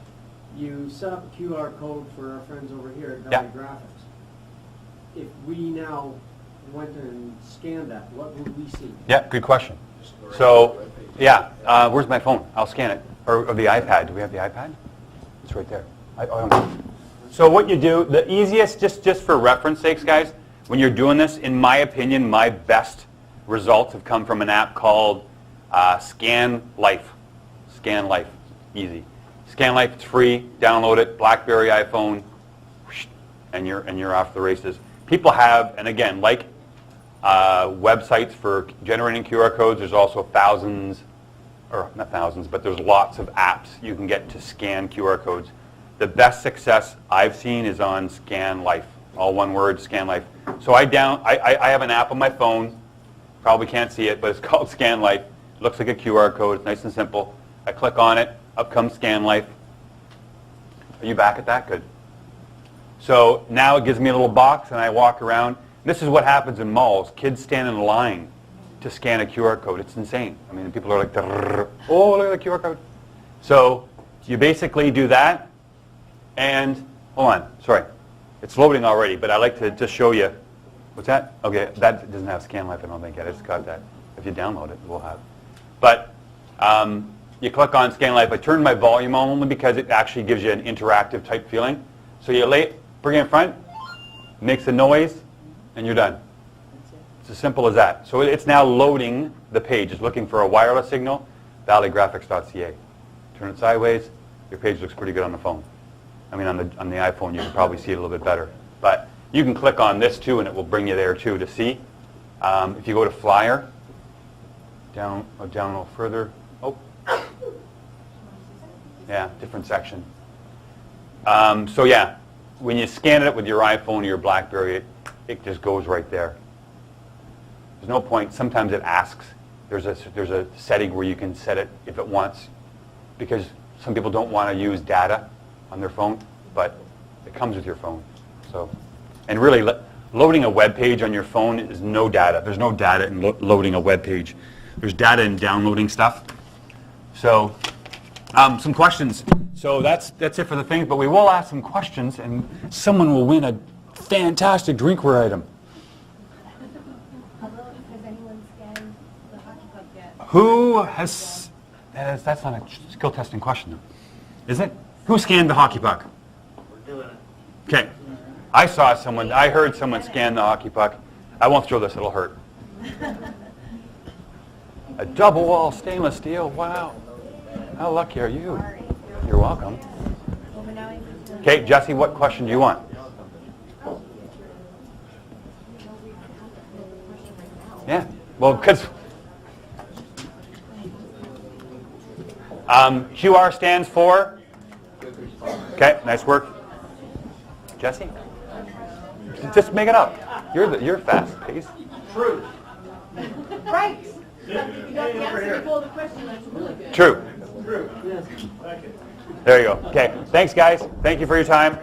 You set up a QR code for our friends over here at Yeah. Valley Graphics. If we now went and scanned that, what would we see? Yeah, good question. So, yeah, where's my phone? I'll scan it. Or the iPad. Do we have the iPad? It's right there. So what you do, the easiest, just for reference sakes, guys, when you're doing this, in my opinion, my best results have come from an app called Scan Life. Scan Life. Easy. Scan Life, it's free. Download it. BlackBerry, iPhone, and you're off the races. People have, and again, like websites for generating QR codes, there's also thousands, or not thousands, but there's lots of apps you can get to scan QR codes. The best success I've seen is on Scan Life. All one word, Scan Life. So I have an app on my phone. Probably can't see it, but it's called Scan Life. It looks like a QR code. It's nice and simple. I click on it. Up comes Scan Life. Are you back at that? Good. So now it gives me a little box, and I walk around. This is what happens in malls. Kids stand in line to scan a QR code. It's insane. I mean, people are like, oh, look at the QR code. So you basically do that, and hold on, sorry. It's loading already, but I like to just show you. What's that? Okay, that doesn't have Scan Life, I don't think yet. I just got that. If you download it, we'll have. But you click on Scan Life. I turn my volume on only because it actually gives you an interactive type feeling. So you bring it in front, makes a noise, and you're done. It's as simple as that. So it's now loading the page. It's looking for a wireless signal, valleygraphics.ca. Turn it sideways, your page looks pretty good on the phone. I mean, on the iPhone, you can probably see it a little bit better. But you can click on this too, and it will bring you there too to see. If you go to Flyer, down a little further. Oh, yeah, different section. So yeah, when you scan it with your iPhone or your BlackBerry, it just goes right there. There's no point. Sometimes it asks. There's a setting where you can set it if it wants, because some people don't want to use data on their phone, but it comes with your phone. So, and really, loading a web page on your phone is no data. There's no data in loading a web page. There's data in downloading stuff. So, some questions. So that's it for the things, but we will ask some questions, and someone will win a fantastic drinkware item. Has anyone scanned the hockey puck yet? Who has? That's not a skill testing question, though, is it? Who scanned the hockey puck? We're doing it. Okay. I heard someone scan the hockey puck. I won't throw this, it'll hurt. A double wall stainless steel, wow. How lucky are you? You're welcome. Okay, Jesse, what question do you want? Yeah, well, because QR stands for? Okay, nice work. Jesse? Just make it up. You're fast paced. Truth. Right. You got the answer before the question, that's really good. True. Truth. Yes. Thank you. There you go. Okay, thanks guys. Thank you for your time.